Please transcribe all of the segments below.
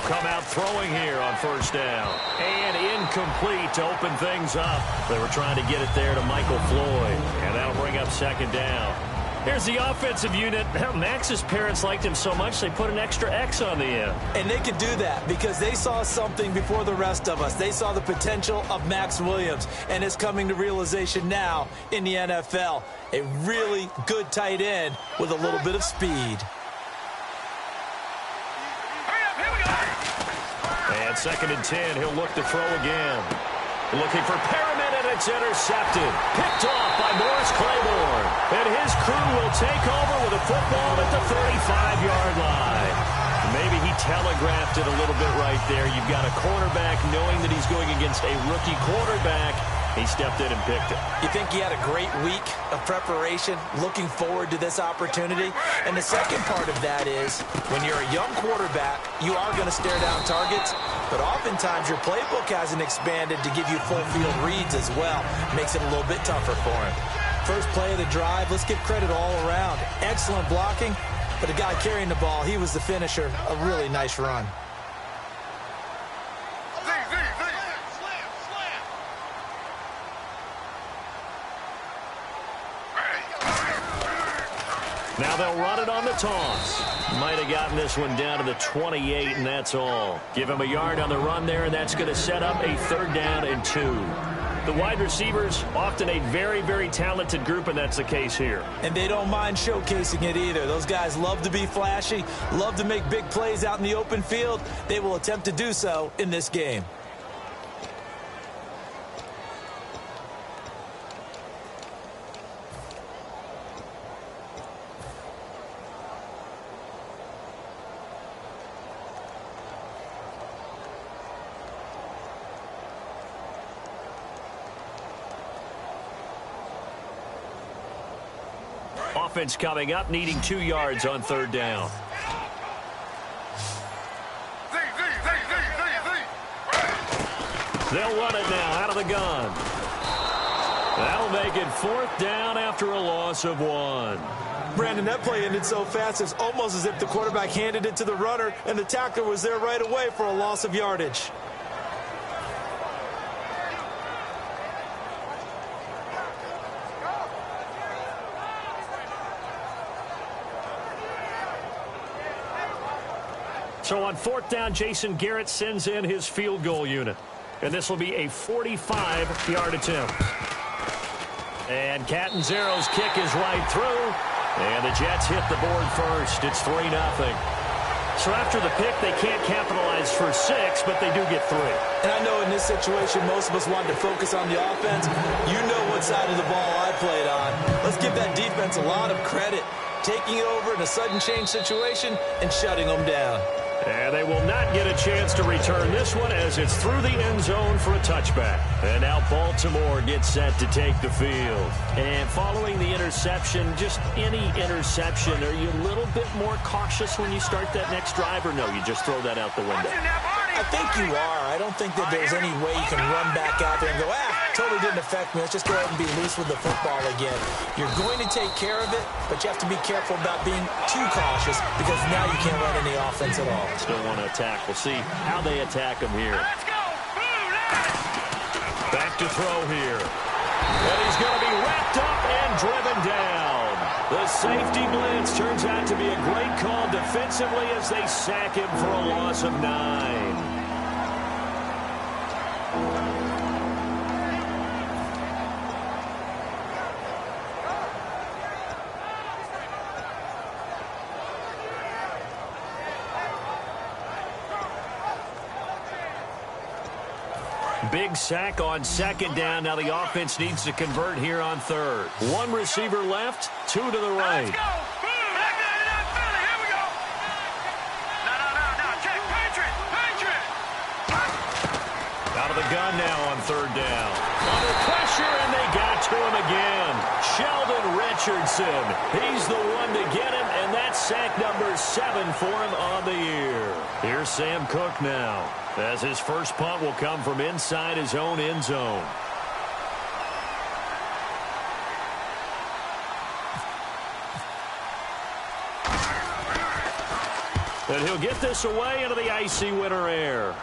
They'll come out throwing here on first down. And incomplete to open things up. They were trying to get it there to Michael Floyd. And that'll bring up second down. Here's the offensive unit. Max's parents liked him so much they put an extra X on the end. And they could do that because they saw something before the rest of us. They saw the potential of Max Williams, and it's coming to realization now in the NFL. A really good tight end with a little bit of speed. And second and 10, he'll look to throw again. Looking for Perriman, and it's intercepted. Picked off by Morris Claiborne. And his crew will take over with a football at the 35-yard line. Maybe he telegraphed it a little bit right there. You've got a cornerback knowing that he's going against a rookie quarterback. He stepped in and picked it. You think he had a great week of preparation, looking forward to this opportunity? And the second part of that is, when you're a young quarterback, you are going to stare down targets, but oftentimes your playbook hasn't expanded to give you full field reads as well. Makes it a little bit tougher for him. First play of the drive, let's give credit all around. Excellent blocking, but the guy carrying the ball, he was the finisher. A really nice run. Now they'll run it on the toss. Might have gotten this one down to the 28, and that's all. Give him a yard on the run there, and that's going to set up a third down and 2. The wide receivers, often a very, very talented group, and that's the case here. And they don't mind showcasing it either. Those guys love to be flashy, love to make big plays out in the open field. They will attempt to do so in this game. Offense coming up, needing 2 yards on third down. They'll run it now out of the gun. That'll make it fourth down after a loss of 1. Brandon, that play ended so fast, it's almost as if the quarterback handed it to the runner and the tackler was there right away for a loss of yardage. So on fourth down, Jason Garrett sends in his field goal unit. And this will be a 45-yard attempt. And Catanzaro's kick is right through. And the Jets hit the board first. It's 3-0. So after the pick, they can't capitalize for 6, but they do get 3. And I know in this situation, most of us wanted to focus on the offense. You know what side of the ball I played on. Let's give that defense a lot of credit. Taking it over in a sudden change situation and shutting them down. And they will not get a chance to return this one as it's through the end zone for a touchback. And now Baltimore gets set to take the field. And following the interception, just any interception, are you a little bit more cautious when you start that next drive, or no, you just throw that out the window? I think you are. I don't think that there's any way you can run back out there and go, totally didn't affect me. Let's just go ahead and be loose with the football again. You're going to take care of it, but you have to be careful about being too cautious because now you can't run any offense at all. Still want to attack. We'll see how they attack him here. Back to throw here. And he's going to be wrapped up and driven down. The safety blitz turns out to be a great call defensively as they sack him for a loss of 9. Big sack on second down. Now the offense needs to convert here on third. 1 receiver left, 2 to the right. Let's go. Here we go. No. Check. Patriot. Out of the gun now on third down. Under pressure, and they got to him again. Sheldon Richardson. He's the one to get him, and that's sack number 7 for him on the year. Here's Sam Cook now, as his first punt will come from inside his own end zone. And he'll get this away into the icy winter air.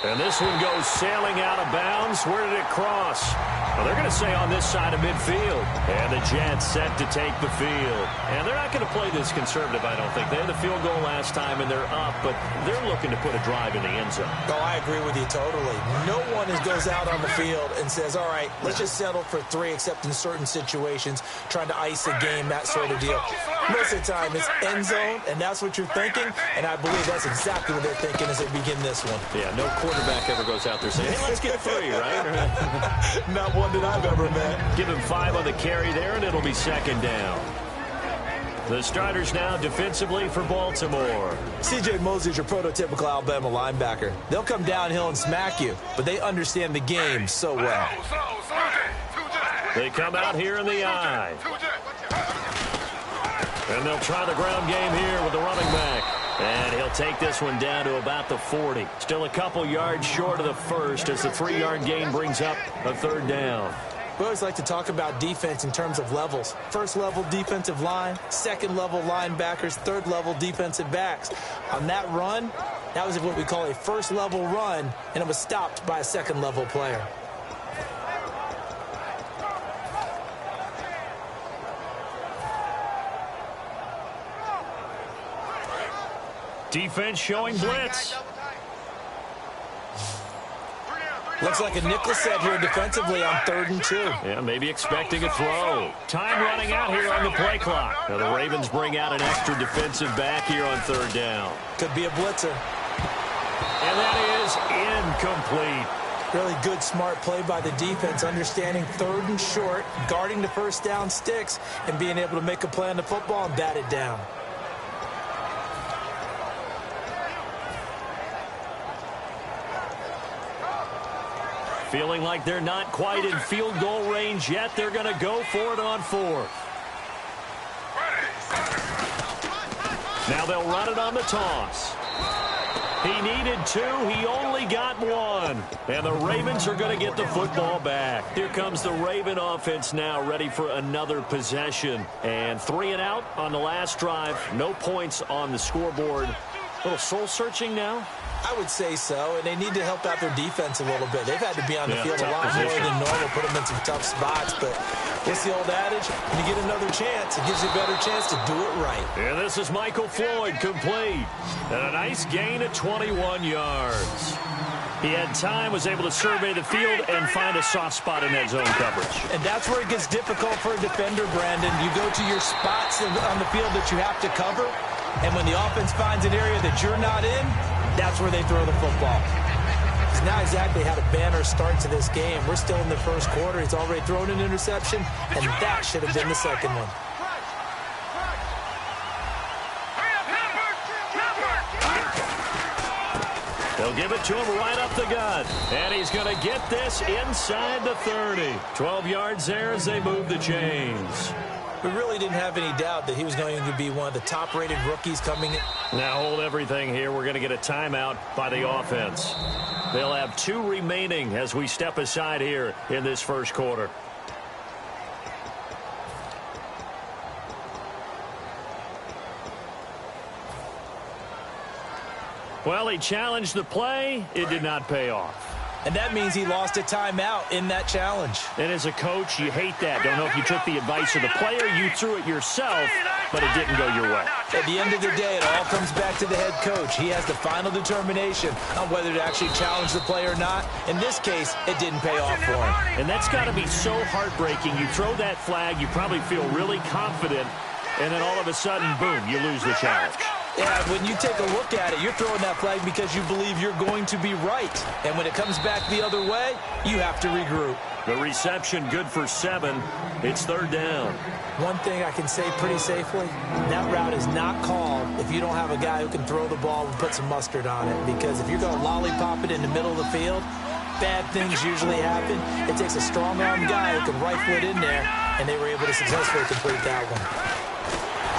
And this one goes sailing out of bounds. Where did it cross? Well, they're going to say on this side of midfield. And the Jets set to take the field. And they're not going to play this conservative, I don't think. They had the field goal last time, and they're up, but they're looking to put a drive in the end zone. Oh, I agree with you totally. No one goes out on the field and says, all right, let's just settle for 3, except in certain situations, trying to ice a game, that sort of deal. Most of the time, it's end zone, and that's what you're thinking, and I believe that's exactly what they're thinking as they begin this one. Yeah, no quarterback ever goes out there saying, hey, let's get 3, right? Not one that I've ever met. Give him 5 on the carry there, and it'll be second down. The starters now defensively for Baltimore. C.J. Mosley's your prototypical Alabama linebacker. They'll come downhill and smack you, but they understand the game so well. They come out here in the eye. And they'll try the ground game here with the running back. And he'll take this one down to about the 40. Still a couple yards short of the first as the 3-yard gain brings up a third down. We always like to talk about defense in terms of levels. First-level defensive line, second-level linebackers, third-level defensive backs. On that run, that was what we call a first-level run, and it was stopped by a second-level player. Defense showing blitz. Looks like a nickel set here defensively on 3rd and 2. Yeah, maybe expecting a throw. Time running out here on the play clock. Now the Ravens bring out an extra defensive back here on 3rd down. Could be a blitzer. And that is incomplete. Really good, smart play by the defense, understanding 3rd and short, guarding the first down sticks, and being able to make a play on the football and bat it down. Feeling like they're not quite in field goal range yet. They're going to go for it on 4th. Now they'll run it on the toss. He needed 2. He only got 1. And the Ravens are going to get the football back. Here comes the Raven offense now, ready for another possession. And 3 and out on the last drive. No points on the scoreboard. A little soul-searching now. I would say so, and they need to help out their defense a little bit. They've had to be on the field a lot more than normal, put them in some tough spots. But what's the old adage? When you get another chance, it gives you a better chance to do it right. And this is Michael Floyd, complete. And a nice gain of 21 yards. He had time, was able to survey the field and find a soft spot in that zone coverage. And that's where it gets difficult for a defender, Brandon. You go to your spots on the field that you have to cover, and when the offense finds an area that you're not in, that's where they throw the football. He's not exactly had a banner start to this game. We're still in the first quarter. He's already thrown an interception, and that should have been the second one. They'll give it to him right up the gut. And he's going to get this inside the 30. 12 yards there as they move the chains. We really didn't have any doubt that he was going to be one of the top-rated rookies coming in. Now hold everything here. We're going to get a timeout by the offense. They'll have 2 remaining as we step aside here in this first quarter. Well, he challenged the play. It did not pay off. And that means he lost a timeout in that challenge. And as a coach, you hate that. Don't know if you took the advice of the player, you threw it yourself, but it didn't go your way. At the end of the day, it all comes back to the head coach. He has the final determination on whether to actually challenge the play or not. In this case, it didn't pay off for him. And that's got to be so heartbreaking. You throw that flag, you probably feel really confident, and then all of a sudden, boom, you lose the challenge. Yeah, when you take a look at it, you're throwing that flag because you believe you're going to be right. And when it comes back the other way, you have to regroup. The reception good for 7. It's 3rd down. One thing I can say pretty safely, that route is not called if you don't have a guy who can throw the ball and put some mustard on it. Because if you're going to lollipop it in the middle of the field, bad things usually happen. It takes a strong-arm guy who can rifle it in there, and they were able to successfully complete that one.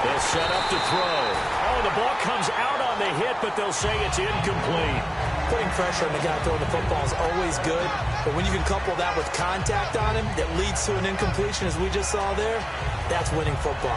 They'll set up to throw. Oh, the ball comes out on the hit, but they'll say it's incomplete. Putting pressure on the guy throwing the football is always good, but when you can couple that with contact on him that leads to an incompletion, as we just saw there, that's winning football.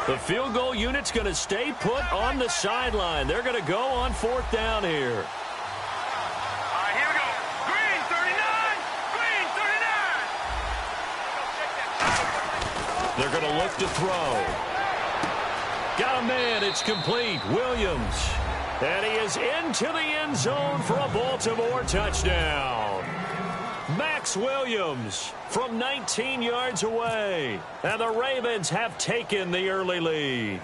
The field goal unit's going to stay put on the sideline. They're going to go on 4th down here. All right, here we go. Green 39. Green 39. They're going to look to throw. Got a man. It's complete. Williams. And he is into the end zone for a Baltimore touchdown. Max Williams from 19 yards away. And the Ravens have taken the early lead.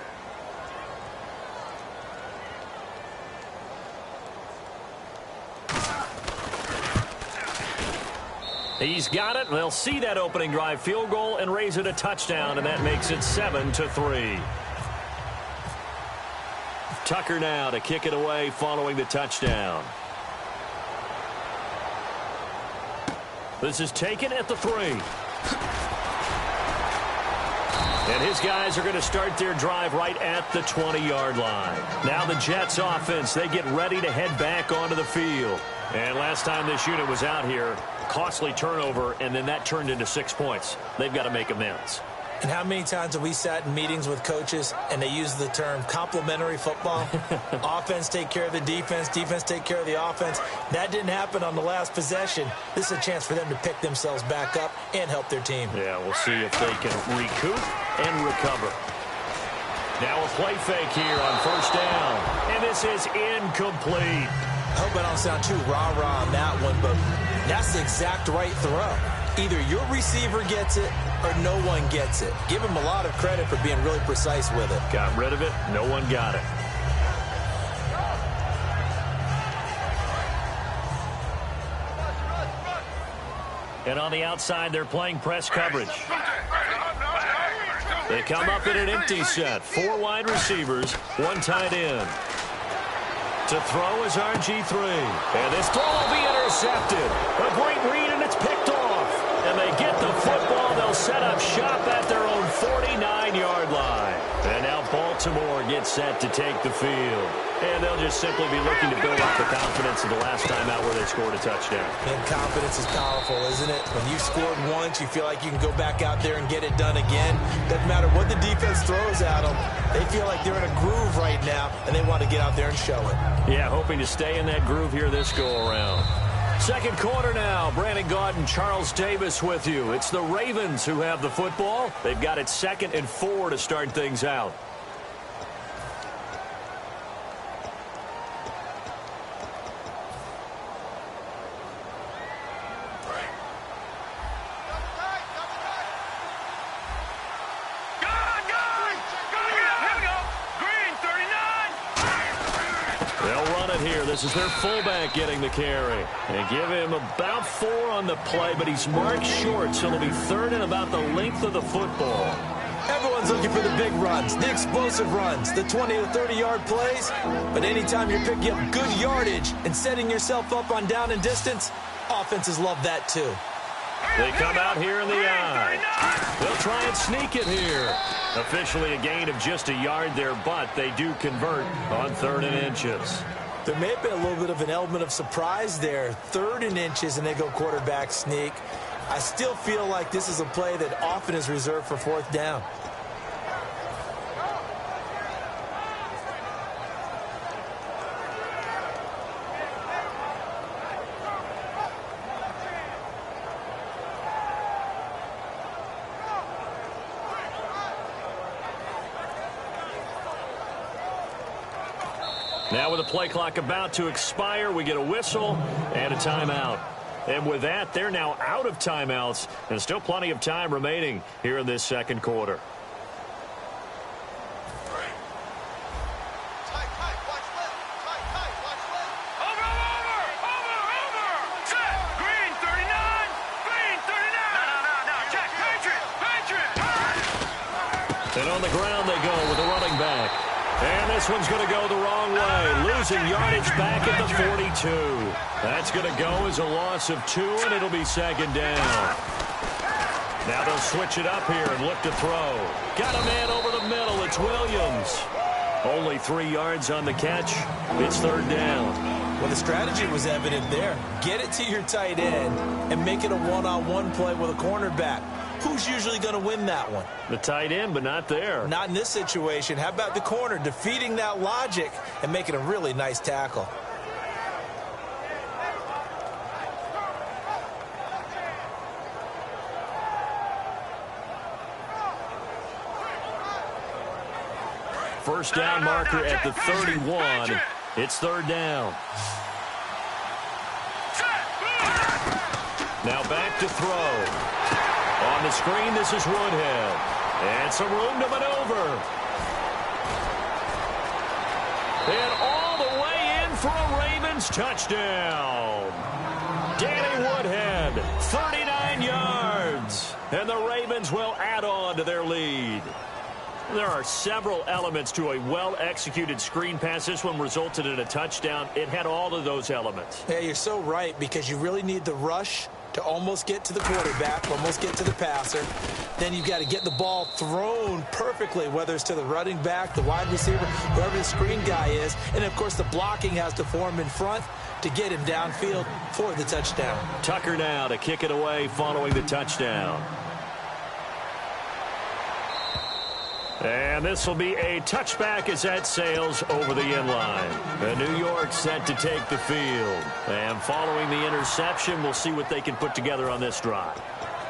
He's got it. They'll see that opening drive field goal and raise it a touchdown, and that makes it 7-3. Tucker now to kick it away following the touchdown. This is taken at the 3. And his guys are going to start their drive right at the 20-yard line. Now the Jets offense, they get ready to head back onto the field. And last time this unit was out here, costly turnover, and then that turned into 6 points. They've got to make amends. And how many times have we sat in meetings with coaches and they use the term complementary football? Offense take care of the defense, defense take care of the offense. That didn't happen on the last possession. This is a chance for them to pick themselves back up and help their team. Yeah, we'll see if they can recoup and recover. Now a play fake here on 1st down. And this is incomplete. I hope I don't sound too rah-rah on that one, but that's the exact right throw. Either your receiver gets it or no one gets it. Give him a lot of credit for being really precise with it. Got rid of it. No one got it. And on the outside, they're playing press coverage. They come up in an empty set. 4 wide receivers, 1 tight end. To throw is RG3. And this throw will be intercepted. A great read, and it's picked off. And they get the football. They'll set up shop at their own 49-yard line. And now Baltimore gets set to take the field. And they'll just simply be looking to build up the confidence of the last time out where they scored a touchdown. And confidence is powerful, isn't it? When you've scored once, you feel like you can go back out there and get it done again. Doesn't matter what the defense throws at them. They feel like they're in a groove right now, and they want to get out there and show it. Yeah, hoping to stay in that groove here this go-around. Second quarter now. Brandon Gaudin and Charles Davis with you. It's the Ravens who have the football. They've got it 2nd and 4 to start things out. This is their fullback getting the carry. They give him about 4 on the play, but he's marked short, so it'll be 3rd and about the length of the football. Everyone's looking for the big runs, the explosive runs, the 20 to 30-yard plays. But anytime you're picking up good yardage and setting yourself up on down and distance, offenses love that too. They come out here in the eye. They'll try and sneak it here. Officially a gain of just a yard there, but they do convert on 3rd and inches. There may have been a little bit of an element of surprise there. 3rd and inches, and they go quarterback sneak. I still feel like this is a play that often is reserved for 4th down. Now with the play clock about to expire, we get a whistle and a timeout. And with that, they're now out of timeouts, and still plenty of time remaining here in this second quarter. And on the ground they go with the running back. And this one's going to go the wrong way. Losing yardage back at the 42. That's going to go as a loss of 2, and it'll be 2nd down. Now they'll switch it up here and look to throw. Got a man over the middle. It's Williams. Only 3 yards on the catch. It's 3rd down. Well, the strategy was evident there. Get it to your tight end and make it a one-on-one play with a cornerback. who's usually going to win that one? The tight end, but not there. Not in this situation. How about the corner defeating that logic and making a really nice tackle? First down marker at the 31. It's third down. Now back to throw. On the screen, this is Woodhead. And some room to maneuver. And all the way in for a Ravens touchdown. Danny Woodhead, 39 yards. And the Ravens will add on to their lead. There are several elements to a well-executed screen pass. This one resulted in a touchdown. It had all of those elements. Yeah, you're so right, because you really need the rush to almost get to the quarterback, almost get to the passer. Then you've got to get the ball thrown perfectly, whether it's to the running back, the wide receiver, whoever the screen guy is. And, of course, the blocking has to form in front to get him downfield for the touchdown. Tucker now to kick it away following the touchdown. And this will be a touchback as that sails over the end line. And New York set to take the field. And following the interception, we'll see what they can put together on this drive.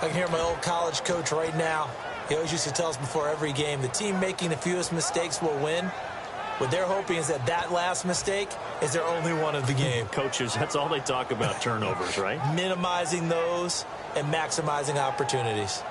I can hear my old college coach right now. He always used to tell us before every game, the team making the fewest mistakes will win. What they're hoping is that that last mistake is their only one of the game. Coaches, that's all they talk about, turnovers, right? Minimizing those and maximizing opportunities.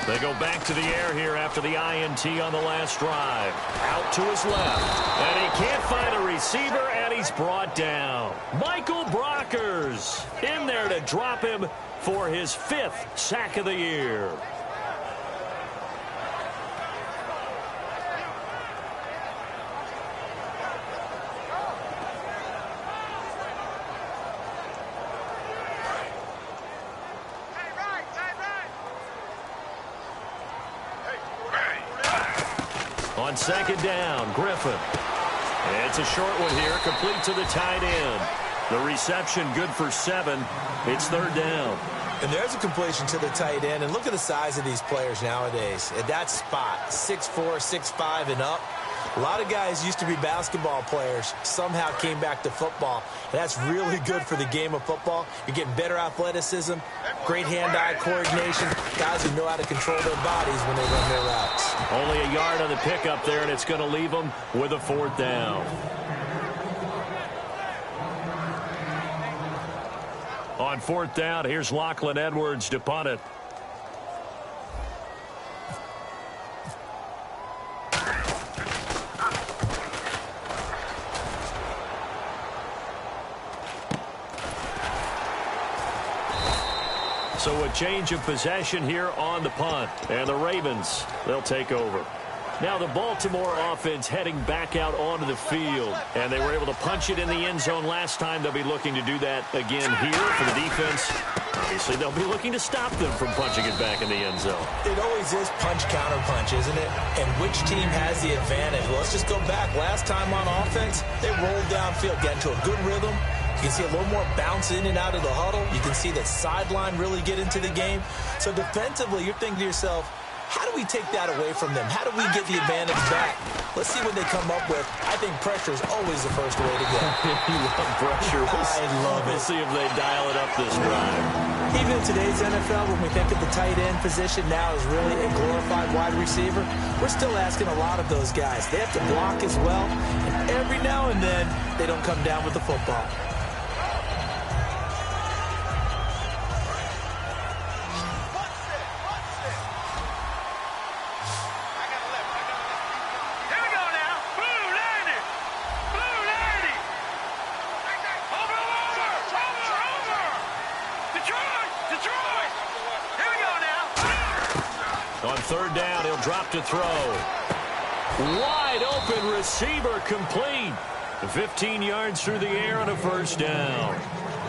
They go back to the air here after the INT on the last drive. Out to his left. And he can't find a receiver, and he's brought down. Michael Brockers in there to drop him for his 5th sack of the year. On second down, Griffin. It's a short one here, complete to the tight end. The reception good for 7. It's third down. And there's a completion to the tight end. And look at the size of these players nowadays. At that spot, 6'4", 6'5", and up. A lot of guys used to be basketball players, somehow came back to football. And that's really good for the game of football. You're getting better athleticism, great hand-eye coordination, guys who know how to control their bodies when they run their routes. Only a yard on the pickup there, and it's going to leave them with a 4th down. On 4th down, here's Lachlan Edwards to punt it. So a change of possession here on the punt. And the Ravens, they'll take over. Now the Baltimore offense heading back out onto the field. And they were able to punch it in the end zone last time. They'll be looking to do that again here for the defense. Obviously, they'll be looking to stop them from punching it back in the end zone. It always is punch-counter-punch, isn't it? And which team has the advantage? Well, let's just go back. Last time on offense, they rolled downfield, got into a good rhythm. You can see a little more bounce in and out of the huddle. You can see that sideline really get into the game. So defensively, you're thinking to yourself, how do we take that away from them? How do we get the advantage back? Let's see what they come up with. I think pressure is always the first way to go. You love pressure. I love it. We'll see if they dial it up this drive. Even in today's NFL, when we think of the tight end position now as really a glorified wide receiver, we're still asking a lot of those guys. They have to block as well, and every now and then, they don't come down with the football. On third down, he'll drop to throw. Wide open receiver complete. 15 yards through the air on a first down.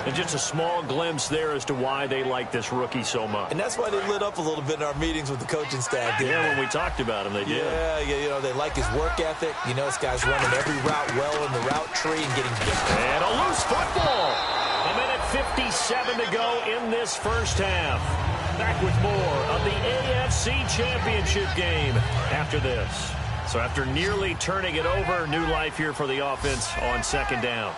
And just a small glimpse there as to why they like this rookie so much. And that's why they lit up a little bit in our meetings with the coaching staff. Yeah, when we talked about him, they did. Yeah, you know, they like his work ethic. You know, this guy's running every route well in the route tree and getting different. And a loose football. A minute 57 to go in this first half. Back with more of the AFC Championship game after this. So after nearly turning it over, new life here for the offense on second down.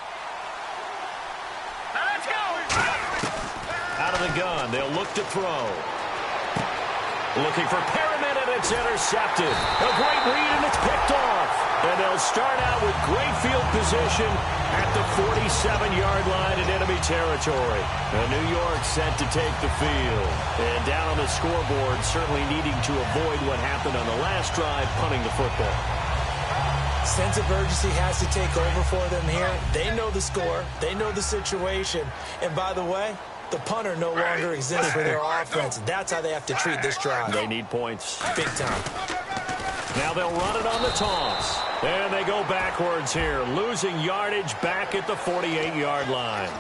Out of the gun, they'll look to throw. Looking for Perriman, and it's intercepted. A great read, and it's picked off. And they'll start out with great field position at the 47-yard line in enemy territory. And New York set to take the field. And down on the scoreboard, certainly needing to avoid what happened on the last drive, punting the football. Sense of urgency has to take over for them here. They know the score. They know the situation. And by the way, the punter no longer exists for their offense. That's how they have to treat this drive. They need points. Big time. Now they'll run it on the toss. And they go backwards here, losing yardage back at the 48-yard line.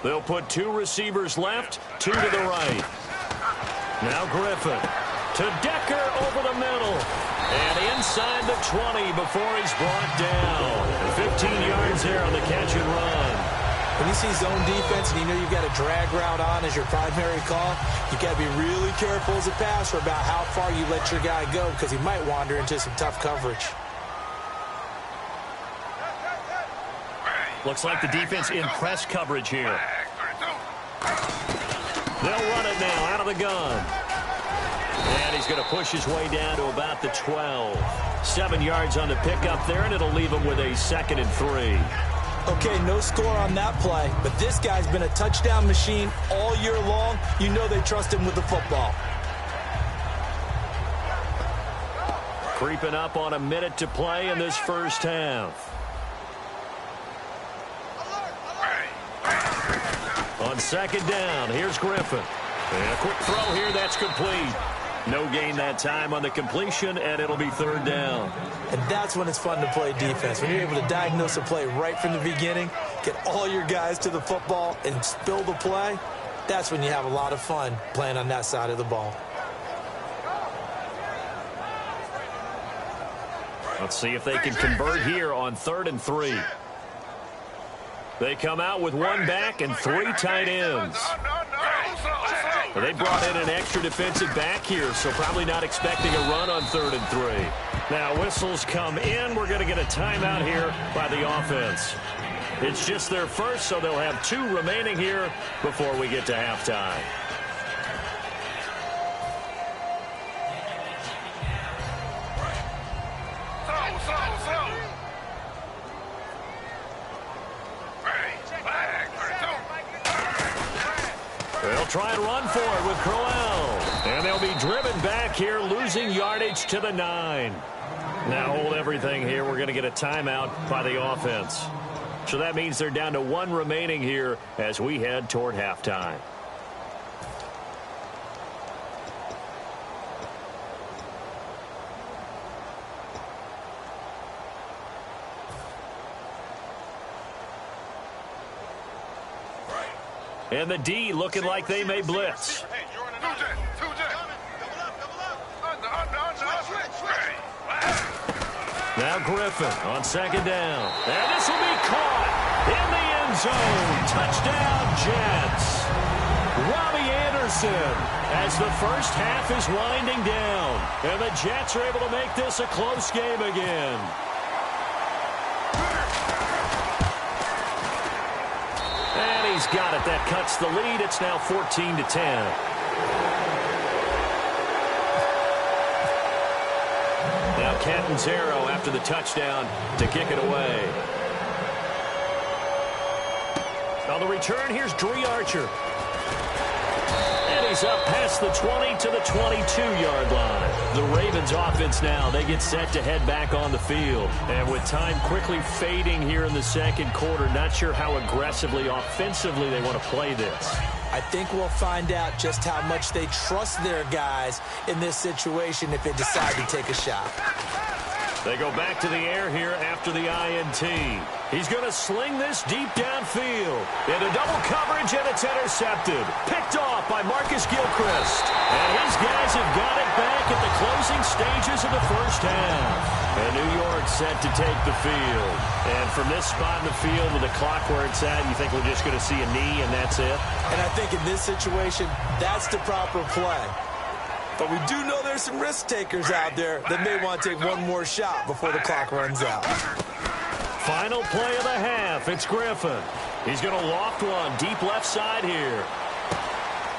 They'll put two receivers left, two to the right. Now Griffin to Decker over the middle. And inside the 20 before he's brought down. 15 yards there on the catch and run. When you see zone defense and you know you've got a drag route on as your primary call, you've got to be really careful as a passer about how far you let your guy go because he might wander into some tough coverage. Looks like the defense in press coverage here. They'll run it now out of the gun. And he's going to push his way down to about the 12. 7 yards on the pickup there, and it'll leave him with a 2nd and 3. Okay, no score on that play, but this guy's been a touchdown machine all year long. You know they trust him with the football. Creeping up on a minute to play in this first half. On second down, here's Griffin. And a quick throw here, that's complete. No gain that time on the completion, and it'll be 3rd down. And that's when it's fun to play defense. When you're able to diagnose a play right from the beginning, get all your guys to the football, and spill the play, that's when you have a lot of fun playing on that side of the ball. Let's see if they can convert here on 3rd and 3. They come out with one back and 3 tight ends. They brought in an extra defensive back here, so probably not expecting a run on 3rd and 3. Now whistles come in. We're going to get a timeout here by the offense. It's just their first, so they'll have 2 remaining here before we get to halftime. They'll try and run for it with Crowell. And they'll be driven back here, losing yardage to the 9. Now hold everything here. We're going to get a timeout by the offense. So that means they're down to 1 remaining here as we head toward halftime. And the D looking like they may blitz. Now Griffin on second down. And this will be caught in the end zone. Touchdown, Jets. Robbie Anderson as the first half is winding down. And the Jets are able to make this a close game again. And he's got it. That cuts the lead. It's now 14-10. Now Catanzaro after the touchdown to kick it away. On the return, here's Dree Archer. And he's up past the 20 to the 22-yard line. The Ravens offense now, they get set to head back on the field. And with time quickly fading here in the second quarter, not sure how aggressively, offensively they want to play this. I think we'll find out just how much they trust their guys in this situation if they decide to take a shot. They go back to the air here after the INT. He's going to sling this deep downfield. Into double coverage, and it's intercepted. Picked off by Marcus Gilchrist. And his guys have got it back at the closing stages of the first half. And New York set to take the field. And from this spot in the field with the clock where it's at, you think we're just going to see a knee and that's it? And I think in this situation, that's the proper play. But we do know there's some risk takers out there that may want to take one more shot before the clock runs out. Final play of the half. It's Griffin. He's going to loft one deep left side here.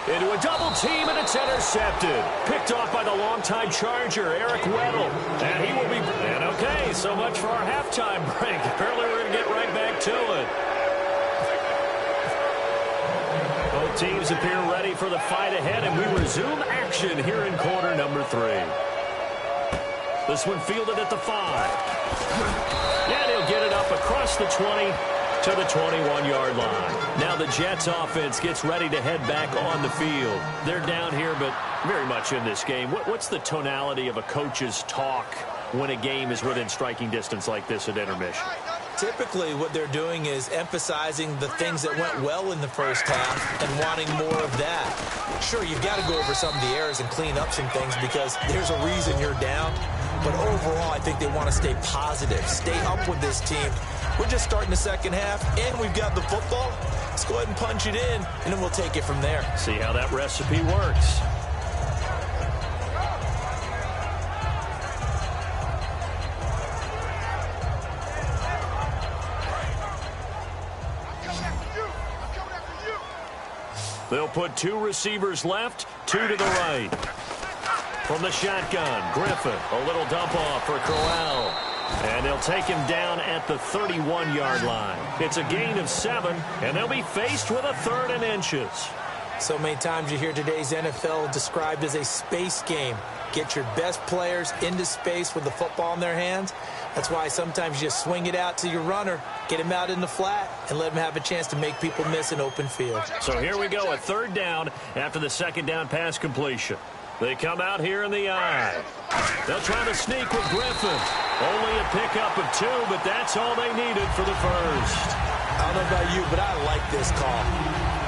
Into a double team, and it's intercepted. Picked off by the longtime Charger, Eric Weddle. And he will be... And okay, so much for our halftime break. Apparently we're going to get right back to it. Both teams appear ready for the fight ahead, and we resume action here in quarter number 3. This one fielded at the 5. And he'll get it up across the 20 to the 21-yard line. Now the Jets offense gets ready to head back on the field. They're down here, but very much in this game. What's the tonality of a coach's talk when a game is within striking distance like this at intermission? Typically, what they're doing is emphasizing the things that went well in the first half and wanting more of that. Sure, you've got to go over some of the errors and clean up some things because there's a reason you're down. But overall, I think they want to stay positive, stay up with this team. We're just starting the second half, and we've got the football. Let's go ahead and punch it in, and then we'll take it from there. See how that recipe works. They'll put 2 receivers left, 2 to the right. From the shotgun, Griffin, a little dump off for Crowell. And they'll take him down at the 31-yard line. It's a gain of 7, and they'll be faced with a 3rd and inches. So many times you hear today's NFL described as a space game. Get your best players into space with the football in their hands. That's why sometimes you just swing it out to your runner, get him out in the flat, and let him have a chance to make people miss an open field. So here we go, a 3rd down after the 2nd down pass completion. They come out here in the eye. They'll try to sneak with Griffin. Only a pickup of 2, but that's all they needed for the first. I don't know about you, but I like this call.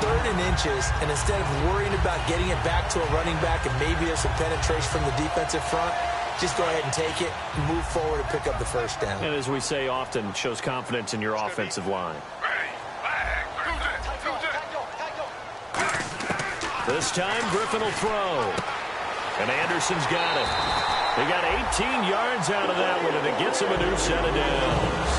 3rd and inches, and instead of worrying about getting it back to a running back and maybe there's some penetration from the defensive front, just go ahead and take it, move forward, and pick up the first down. And as we say often, it shows confidence in your offensive line. This time, Griffin will throw. And Anderson's got it. He got 18 yards out of that one, and it gets him a new set of downs.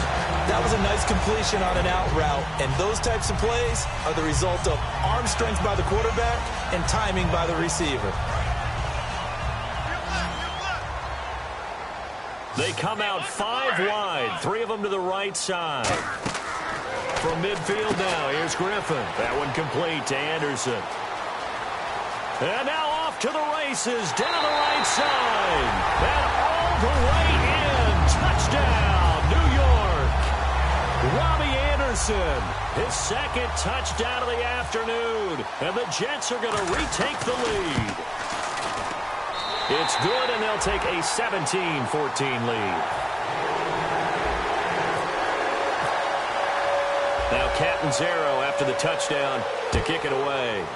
That was a nice completion on an out route, and those types of plays are the result of arm strength by the quarterback and timing by the receiver. They come out 5 wide, 3 of them to the right side. From midfield now, here's Griffin. That one complete to Anderson. And now off to the races, down the right side. And all the way in. Touchdown, New York. Robbie Anderson, his 2nd touchdown of the afternoon. And the Jets are going to retake the lead. It's good, and they'll take a 17-14 lead. Now Catanzaro after the touchdown to kick it away.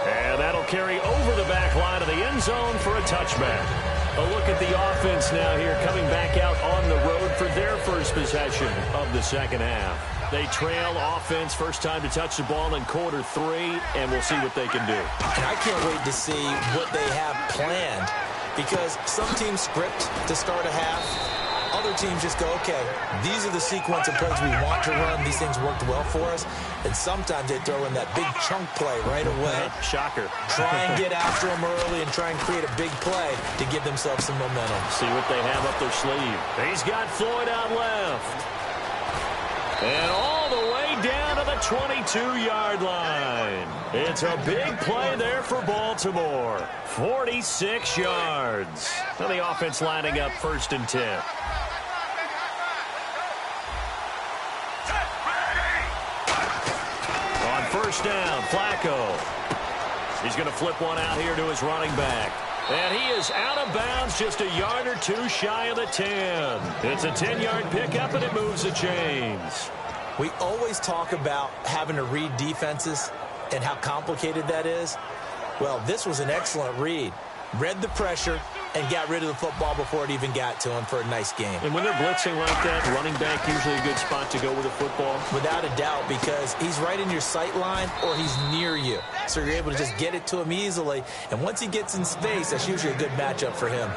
And that'll carry over the back line of the end zone for a touchback. A look at the offense now here coming back out on the road for their first possession of the second half. They trail offense first time to touch the ball in quarter 3, and we'll see what they can do. And I can't wait to see what they have planned because some teams script to start a half. Other teams just go, okay, these are the sequence of plays we want to run. These things worked well for us. And sometimes they throw in that big chunk play right away. Shocker. Try and get after them early and try and create a big play to give themselves some momentum. See what they have up their sleeve. He's got Floyd out left. And all the way down to the the 22-yard line. It's a big play there for Baltimore. 46 yards. Now the offense lining up 1st and 10. On 1st down, Flacco. He's going to flip one out here to his running back. And he is out of bounds just a yard or two shy of the 10. It's a 10-yard pickup, and it moves the chains. We always talk about having to read defenses and how complicated that is. Well, this was an excellent read. Read the pressure and got rid of the football before it even got to him for a nice game. And when they're blitzing like that, running back usually a good spot to go with the football? Without a doubt, because he's right in your sight line or he's near you. So you're able to just get it to him easily. And once he gets in space, that's usually a good matchup for him.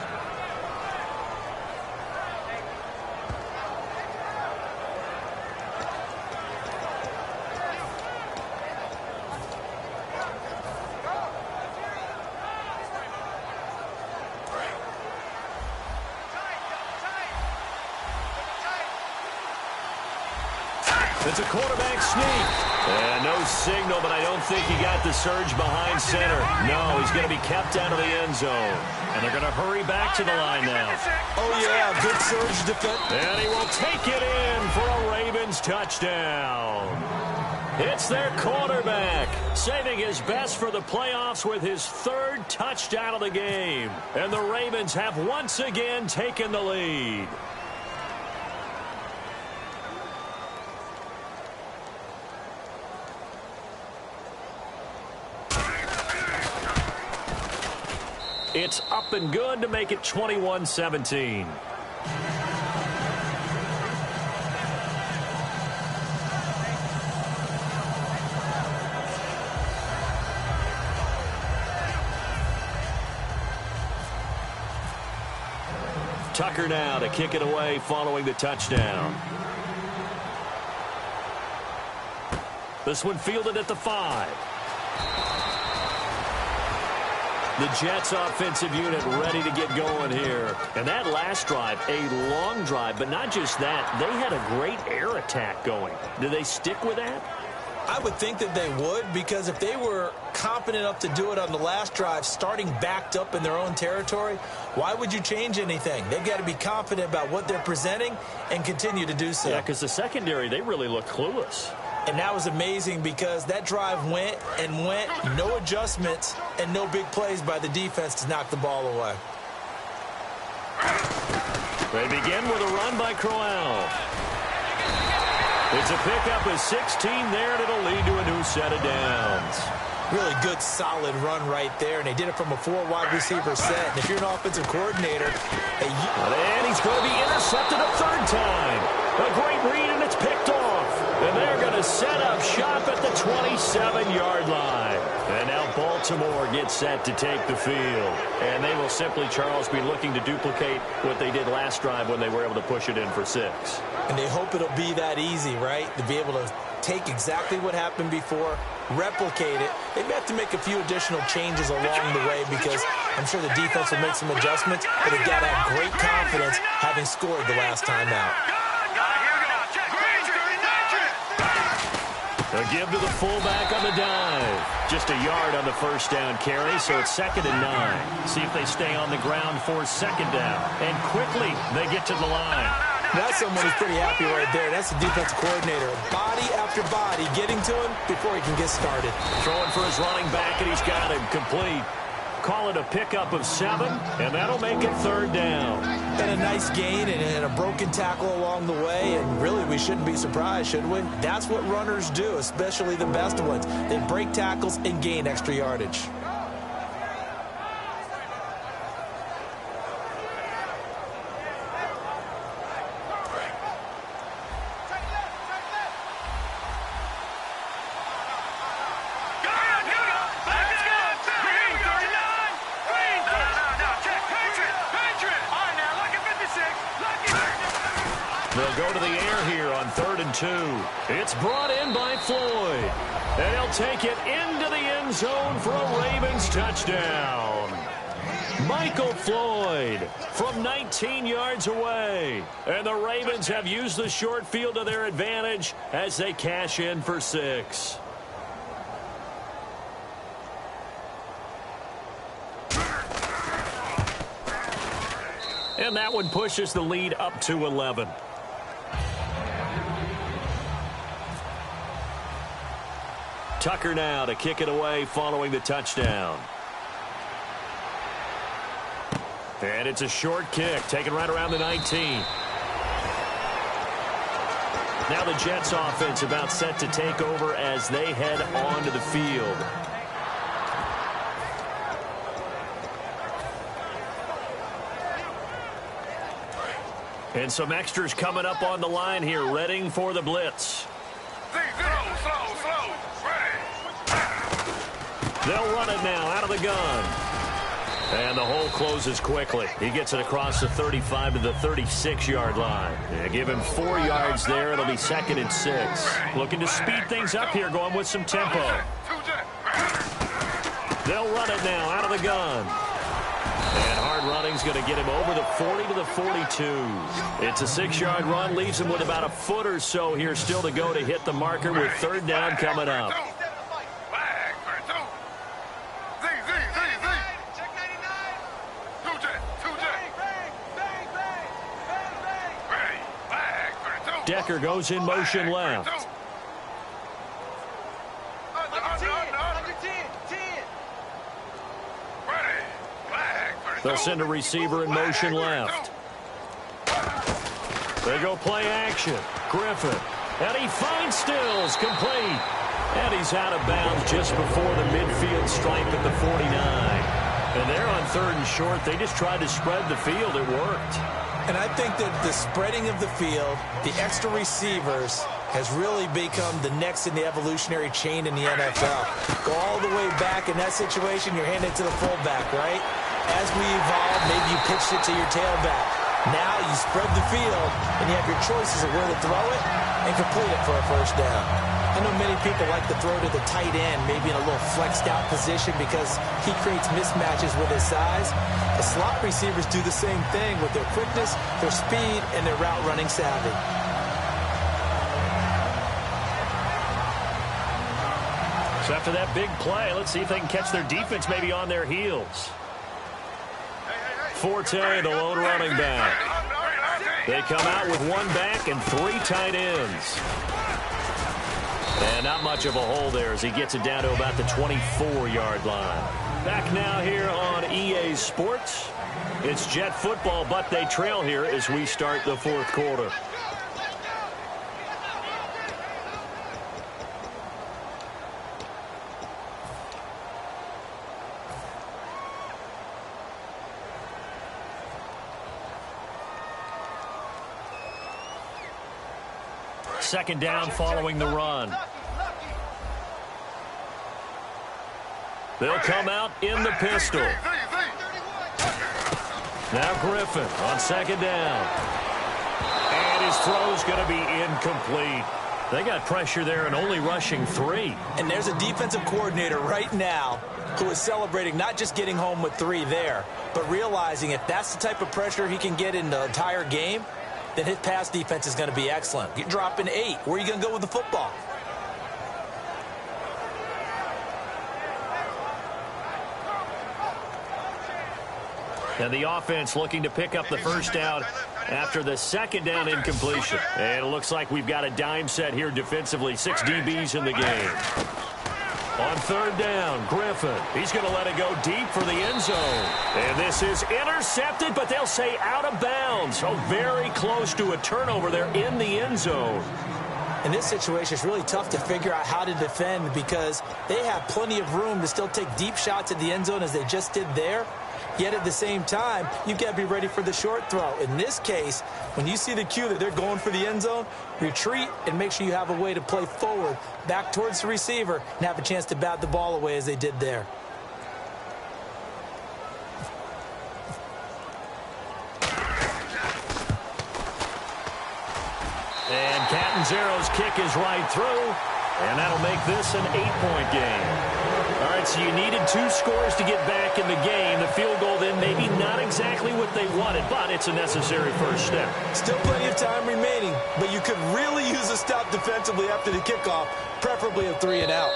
It's a quarterback sneak. And no signal, but I don't think he got the surge behind center. No, he's going to be kept out of the end zone. And they're going to hurry back to the line now. Oh, yeah, good surge defense. And he will take it in for a Ravens touchdown. It's their quarterback, saving his best for the playoffs with his 3rd touchdown of the game. And the Ravens have once again taken the lead. It's up and good to make it 21-17. Tucker now to kick it away following the touchdown. This one fielded at the 5. The Jets offensive unit ready to get going here. And that last drive, a long drive, but not just that. They had a great air attack going. Do they stick with that? I would think that they would, because if they were confident enough to do it on the last drive, starting backed up in their own territory, why would you change anything? They've got to be confident about what they're presenting and continue to do so. Yeah, because the secondary, they really look clueless. And that was amazing because that drive went and went, no adjustments and no big plays by the defense to knock the ball away. They begin with a run by Crowell. It's a pickup of 16 there, and it'll lead to a new set of downs. Really good, solid run right there, and they did it from a 4-wide receiver set. And if you're an offensive coordinator... And he's going to be intercepted a 3rd time. A great read, and it's picked off. And they're going to set up shop at the 27-yard line. And now Baltimore gets set to take the field. And they will simply, Charles, be looking to duplicate what they did last drive when they were able to push it in for 6. And they hope it'll be that easy, right? To be able to take exactly what happened before, replicate it. They may have to make a few additional changes along the way because I'm sure the defense will make some adjustments, but they've got to have great confidence having scored the last time out. A give to the fullback on the dive. Just a yard on the 1st down carry, so it's 2nd and 9. See if they stay on the ground for 2nd down. And quickly, they get to the line. That's someone who's pretty happy right there. That's the defensive coordinator. Body after body getting to him before he can get started. Throwing for his running back, and he's got him complete. Call it a pickup of 7, and that'll make it 3rd down. And a nice gain and a broken tackle along the way, and really we shouldn't be surprised, should we? That's what runners do, especially the best ones. They break tackles and gain extra yardage. They'll go to the air here on 3rd and 2. It's brought in by Floyd. And he'll take it into the end zone for a Ravens touchdown. Michael Floyd from 19 yards away. And the Ravens have used the short field to their advantage as they cash in for 6. And that one pushes the lead up to 11. Tucker now to kick it away following the touchdown. And it's a short kick, taken right around the 19. Now the Jets offense about set to take over as they head onto the field. And some extras coming up on the line here, readying for the blitz. Slow. They'll run it now out of the gun. And the hole closes quickly. He gets it across the 35 to the 36-yard line. Yeah, give him 4 yards there. It'll be 2nd and 6. Looking to speed things up here, going with some tempo. They'll run it now out of the gun. And hard running's going to get him over the 40 to the 42. It's a 6-yard run, leaves him with about a foot or so here still to go to hit the marker with 3rd down coming up. Decker goes in motion left. They'll send a receiver in motion left. They go play action. Griffin. And he finds Stills complete. And he's out of bounds just before the midfield stripe at the 49. And they're on 3rd and short. They just tried to spread the field. It worked. And I think that the spreading of the field, the extra receivers, has really become the next in the evolutionary chain in the NFL. Go all the way back in that situation, you're handing it to the fullback, right? As we evolve, maybe you pitched it to your tailback. Now you spread the field, and you have your choices of where to throw it and complete it for a 1st down. I know many people like to throw to the tight end, maybe in a little flexed out position because he creates mismatches with his size. The slot receivers do the same thing with their quickness, their speed, and their route running savvy. So after that big play, let's see if they can catch their defense maybe on their heels. Forte, the lone running back. They come out with 1 back and 3 tight ends. And not much of a hole there as he gets it down to about the 24-yard line. Back now here on EA Sports. It's Jet football, but they trail here as we start the 4th quarter. Second down following the run. They'll come out in the pistol. Now Griffin on 2nd down. And his throw's going to be incomplete. They got pressure there and only rushing 3. And there's a defensive coordinator right now who is celebrating not just getting home with 3 there, but realizing if that's the type of pressure he can get in the entire game, then his pass defense is going to be excellent. You're dropping 8. Where are you going to go with the football? And the offense looking to pick up the 1st down after the 2nd down incompletion. And it looks like we've got a dime set here defensively. 6 DBs in the game. On 3rd down, Griffin. He's going to let it go deep for the end zone. And this is intercepted, but they'll say out of bounds. So very close to a turnover there in the end zone. In this situation, it's really tough to figure out how to defend because they have plenty of room to still take deep shots at the end zone as they just did there. Yet at the same time, you've got to be ready for the short throw. In this case, when you see the cue that they're going for the end zone, retreat and make sure you have a way to play forward, back towards the receiver, and have a chance to bat the ball away as they did there. And Catanzaro's kick is right through. And that'll make this an 8-point game. All right, so you needed 2 scores to get back in the game. The field goal then maybe not exactly what they wanted, but it's a necessary first step. Still plenty of time remaining, but you could really use a stop defensively after the kickoff, preferably a 3-and-out.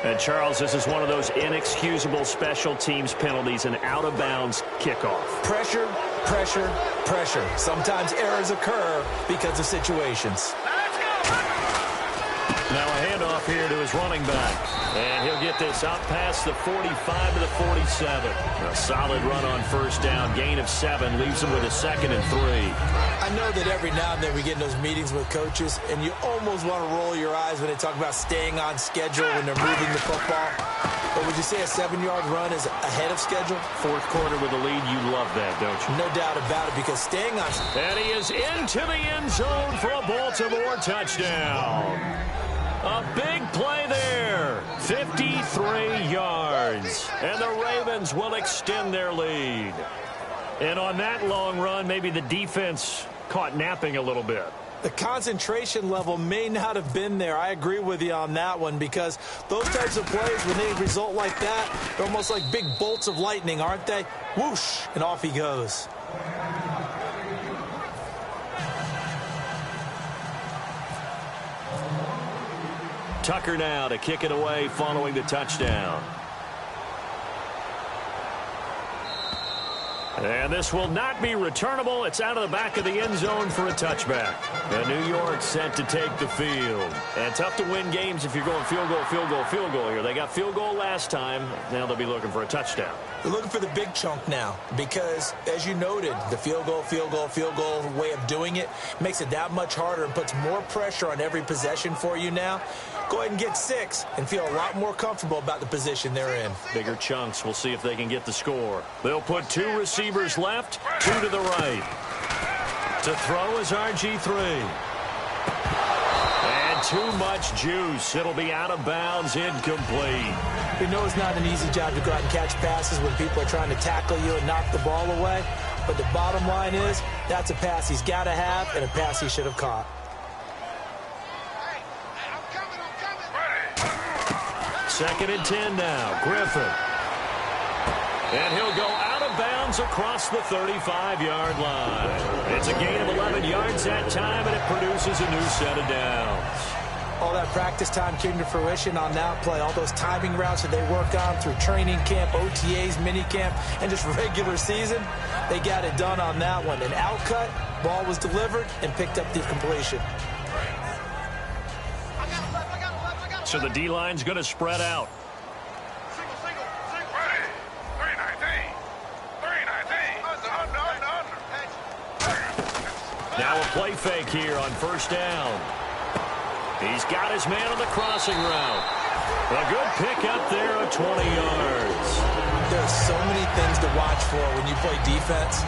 And, Charles, this is one of those inexcusable special teams penalties, an out-of-bounds kickoff. Pressure, pressure, pressure. Sometimes errors occur because of situations. Now a handoff here to his running back. And he'll get this out past the 45 to the 47. A solid run on first down. Gain of 7 leaves him with a 2nd and 3. I know that every now and then we get in those meetings with coaches, and you almost want to roll your eyes when they talk about staying on schedule when they're moving the football. But would you say a 7-yard run is ahead of schedule? Fourth quarter with a lead, you love that, don't you? No doubt about it, because staying on... And he is into the end zone for a Baltimore touchdown. A big play there. 53 yards. And the Ravens will extend their lead. And on that long run, maybe the defense caught napping a little bit. The concentration level may not have been there. I agree with you on that one, because those types of plays, when they result like that, they're almost like big bolts of lightning, aren't they? Whoosh, and off he goes. Tucker now to kick it away following the touchdown. And this will not be returnable. It's out of the back of the end zone for a touchback. And New York set to take the field. And tough to win games if you're going field goal, field goal, field goal here. They got field goal last time. Now they'll be looking for a touchdown. They're looking for the big chunk now because, as you noted, the field goal, field goal, field goal way of doing it makes it that much harder and puts more pressure on every possession for you now. Go ahead and get 6 and feel a lot more comfortable about the position they're in. Bigger chunks. We'll see if they can get the score. They'll put 2 receivers left, 2 to the right. To throw is RG3. And too much juice. It'll be out of bounds, incomplete. We know it's not an easy job to go out and catch passes when people are trying to tackle you and knock the ball away. But the bottom line is, that's a pass he's got to have and a pass he should have caught. Second and 10 now. Griffin. And he'll go out of bounds across the 35-yard line. It's a gain of 11 yards that time, and it produces a new set of downs. All that practice time came to fruition on that play. All those timing routes that they work on through training camp, OTAs, minicamp, and just regular season, they got it done on that one. An outcut, ball was delivered, and picked up the completion. So the D-line's going to spread out. Single. Ready. 319. 319. Now a play fake here on first down. He's got his man on the crossing route. A good pick up there at 20 yards. There's so many things to watch for when you play defense.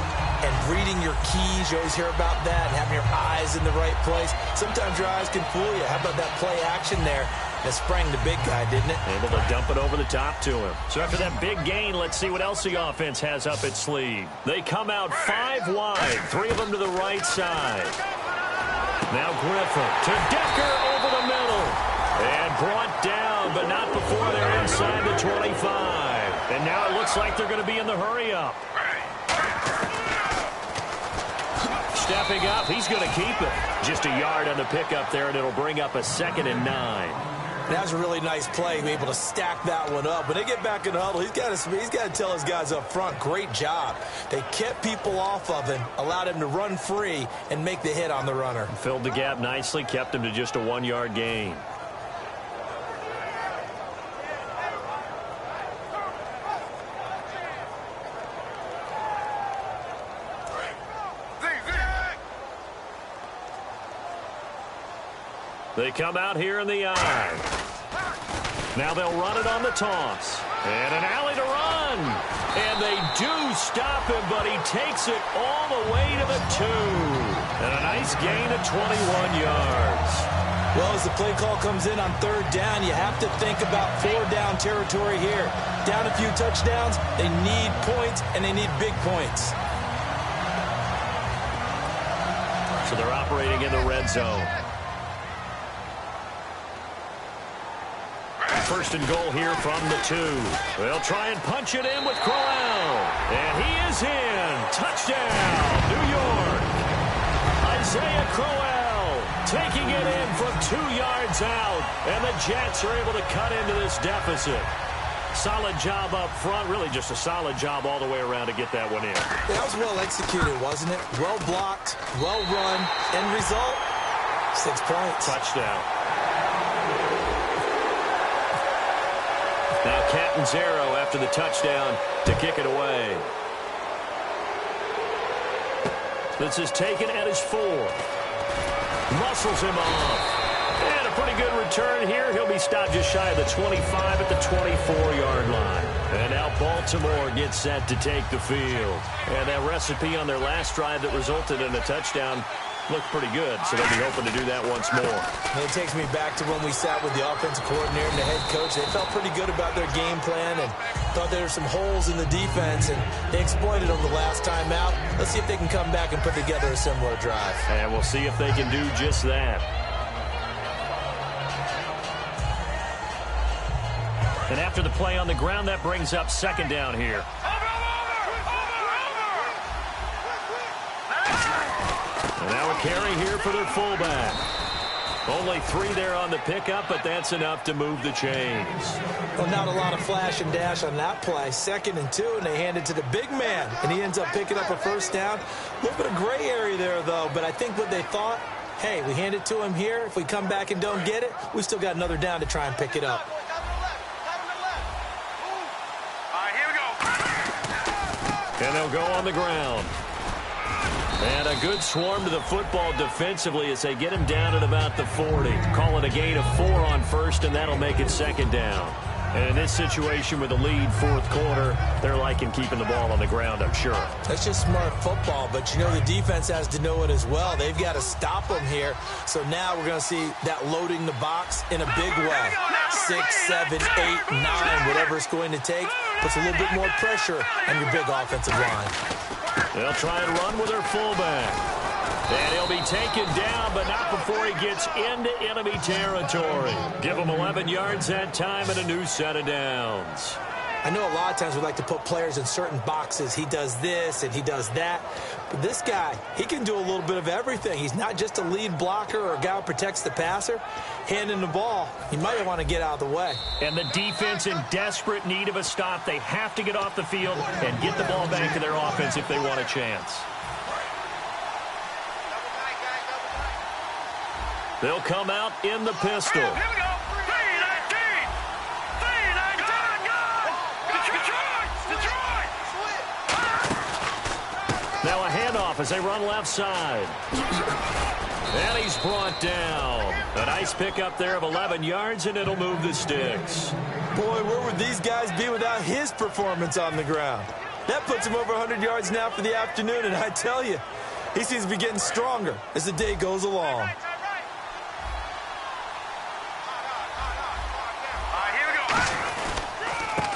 And reading your keys, you always hear about that, and having your eyes in the right place. Sometimes your eyes can fool you. How about that play action there? That sprang the big guy, didn't it? Able to dump it over the top to him. So after that big gain, let's see what else the offense has up its sleeve. They come out 5 wide, 3 of them to the right side. Now Griffin to Decker over the middle. And brought down, but not before they're inside the 25. And now it looks like they're going to be in the hurry-up. Stepping up, he's going to keep it. Just a yard on the pickup there, and it'll bring up a 2nd and 9. That was a really nice play, be able to stack that one up. When they get back in the huddle, he's got to tell his guys up front, great job. They kept people off of him, allowed him to run free, and make the hit on the runner. Filled the gap nicely, kept him to just a 1-yard gain. They come out here in the eye. Now they'll run it on the toss. And an alley to run. And they do stop him, but he takes it all the way to the 2. And a nice gain of 21 yards. Well, as the play call comes in on 3rd down, you have to think about 4-down territory here. Down a few touchdowns, they need points, and they need big points. So they're operating in the red zone. First and goal here from the 2. They'll try and punch it in with Crowell. And he is in. Touchdown, New York. Isaiah Crowell taking it in from 2 yards out. And the Jets are able to cut into this deficit. Solid job up front. Really just a solid job all the way around to get that one in. That was well executed, wasn't it? Well blocked, well run. End result, 6 points. Touchdown. Now Catanzaro after the touchdown to kick it away. This is taken at his 4. Muscles him off. And a pretty good return here. He'll be stopped just shy of the 25 at the 24-yard line. And now Baltimore gets set to take the field. And that recipe on their last drive that resulted in a touchdown looked pretty good, so they'll be hoping to do that once more. It takes me back to when we sat with the offensive coordinator and the head coach. They felt pretty good about their game plan and thought there were some holes in the defense, and they exploited them the last time out. Let's see if they can come back and put together a similar drive. And we'll see if they can do just that. And after the play on the ground, that brings up second down here. And now a carry here for their fullback. Only 3 there on the pickup, but that's enough to move the chains. Well, not a lot of flash and dash on that play. 2nd and 2, and they hand it to the big man, and he ends up picking up a first down. A little bit of gray area there, though, but I think what they thought, hey, we hand it to him here. If we come back and don't get it, we still got another down to try and pick it up. And they'll go on the ground. And a good swarm to the football defensively as they get him down at about the 40. Call it a gain of 4 on first, and that'll make it second down. And in this situation with the lead, 4th quarter, they're liking keeping the ball on the ground, I'm sure. That's just smart football, but you know the defense has to know it as well. They've got to stop them here. So now we're going to see that loading the box in a big way. 6, 7, 8, 9, whatever it's going to take, puts a little bit more pressure on your big offensive line. They'll try and run with their fullback. And he'll be taken down, but not before he gets into enemy territory. Give him 11 yards that time and a new set of downs. I know a lot of times we like to put players in certain boxes. He does this and he does that. But this guy, he can do a little bit of everything. He's not just a lead blocker or a guy who protects the passer. Handing the ball, he might want to get out of the way. And the defense in desperate need of a stop. They have to get off the field and get the ball back to their offense if they want a chance. They'll come out in the pistol. Here we go. 3-19. 3-19. Detroit. Now a handoff as they run left side. And he's brought down. A nice pickup there of 11 yards, and it'll move the sticks. Boy, where would these guys be without his performance on the ground? That puts him over 100 yards now for the afternoon, and I tell you, he seems to be getting stronger as the day goes along.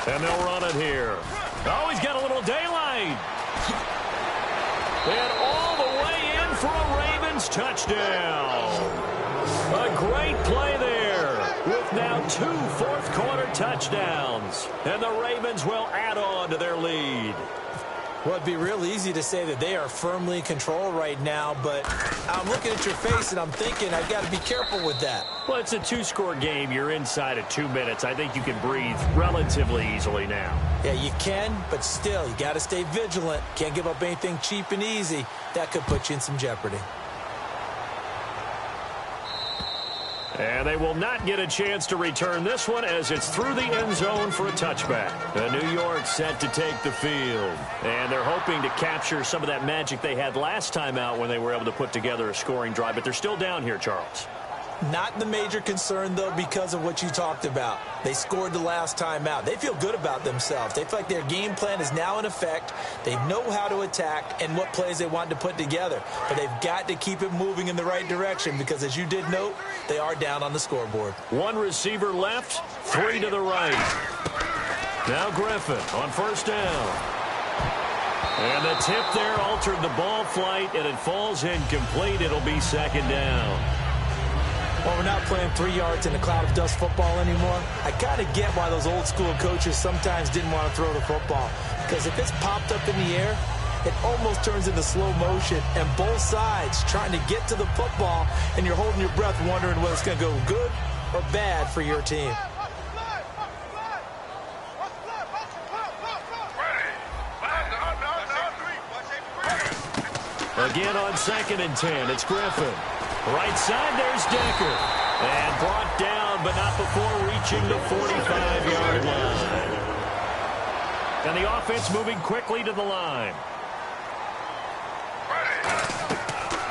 And they'll run it here. Oh, he's got a little daylight. And all the way in for a Ravens touchdown. A great play there with now 2 fourth-quarter touchdowns. And the Ravens will add on to their lead. Well, it'd be real easy to say that they are firmly in control right now, but I'm looking at your face and I'm thinking I've got to be careful with that. Well, it's a 2-score game. You're inside of 2 minutes. I think you can breathe relatively easily now. Yeah, you can, but still, you got to stay vigilant. Can't give up anything cheap and easy. That could put you in some jeopardy. And they will not get a chance to return this one as it's through the end zone for a touchback. New York set to take the field. And they're hoping to capture some of that magic they had last time out when they were able to put together a scoring drive. But they're still down here, Charles. Not the major concern, though, because of what you talked about. They scored the last time out. They feel good about themselves. They feel like their game plan is now in effect. They know how to attack and what plays they want to put together. But they've got to keep it moving in the right direction because, as you did note, they are down on the scoreboard. 1 receiver left, 3 to the right. Now Griffin on first down. And the tip there altered the ball flight, and it falls incomplete. It'll be second down. Well, we're not playing 3 yards in a cloud of dust football anymore. I kind of get why those old school coaches sometimes didn't want to throw the football. Because if it's popped up in the air, it almost turns into slow motion, and both sides trying to get to the football, and you're holding your breath wondering whether it's going to go good or bad for your team. Again on 2nd and 10, it's Griffin. Right side, there's Decker. And brought down, but not before reaching the 45-yard line. And the offense moving quickly to the line.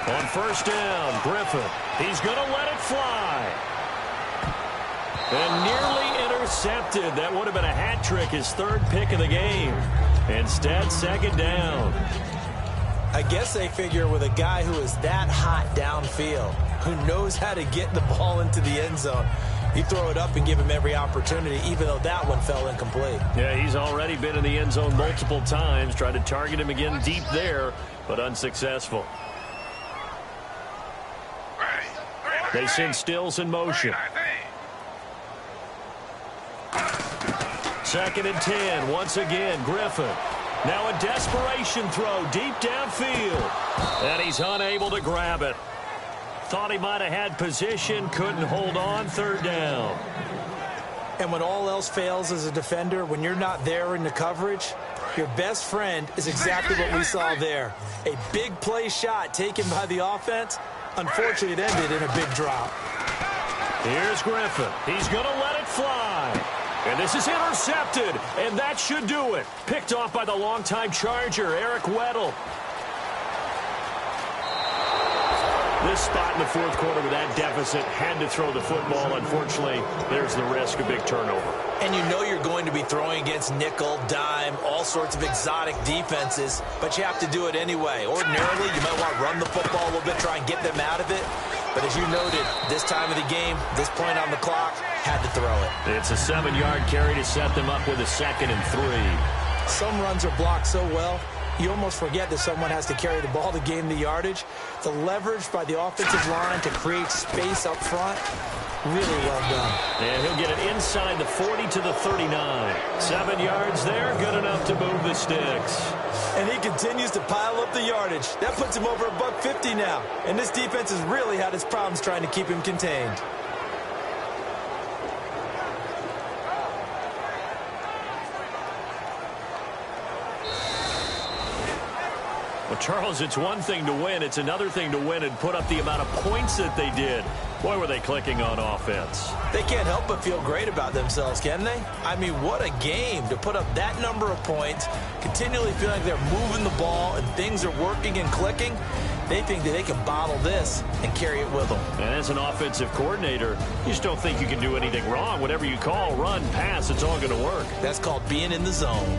On 1st down, Griffin. He's going to let it fly. And nearly intercepted. That would have been a hat trick, his 3rd pick of the game. Instead, 2nd down. I guess they figure with a guy who is that hot downfield, who knows how to get the ball into the end zone, you throw it up and give him every opportunity, even though that one fell incomplete. Yeah, he's already been in the end zone multiple times, tried to target him again deep there, but unsuccessful. They send Stills in motion. 2nd and 10, once again, Griffin. Now a desperation throw deep downfield. And he's unable to grab it. Thought he might have had position, couldn't hold on, 3rd down. And when all else fails as a defender, when you're not there in the coverage, your best friend is exactly what we saw there. A big play shot taken by the offense. Unfortunately, it ended in a big drop. Here's Griffin. He's going to let it fly. And this is intercepted, and that should do it. Picked off by the longtime Charger, Eric Weddle. This spot in the 4th quarter with that deficit, had to throw the football. Unfortunately, there's the risk of big turnover. And you know you're going to be throwing against nickel, dime, all sorts of exotic defenses, but you have to do it anyway. Ordinarily, you might want to run the football a little bit, try and get them out of it. But as you noted, this time of the game, this point on the clock, had to throw it. It's a 7-yard carry to set them up with a 2nd and 3. Some runs are blocked so well, you almost forget that someone has to carry the ball to gain the yardage. The leverage by the offensive line to create space up front, really well done. And he'll get it inside the 40 to the 39. 7 yards there, good enough to move the sticks. And he continues to pile up the yardage. That puts him over $150 now. And this defense has really had its problems trying to keep him contained. Well, Charles, it's one thing to win. It's another thing to win and put up the amount of points that they did. Boy, were they clicking on offense. They can't help but feel great about themselves, can they? I mean, what a game to put up that number of points, continually feel like they're moving the ball and things are working and clicking. They think that they can bottle this and carry it with them. And as an offensive coordinator, you just don't think you can do anything wrong. Whatever you call, run, pass, it's all going to work. That's called being in the zone.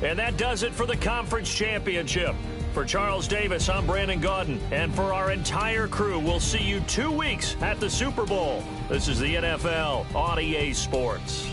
And that does it for the conference championship. For Charles Davis, I'm Brandon Gaudin. And for our entire crew, we'll see you 2 weeks at the Super Bowl. This is the NFL on EA Sports.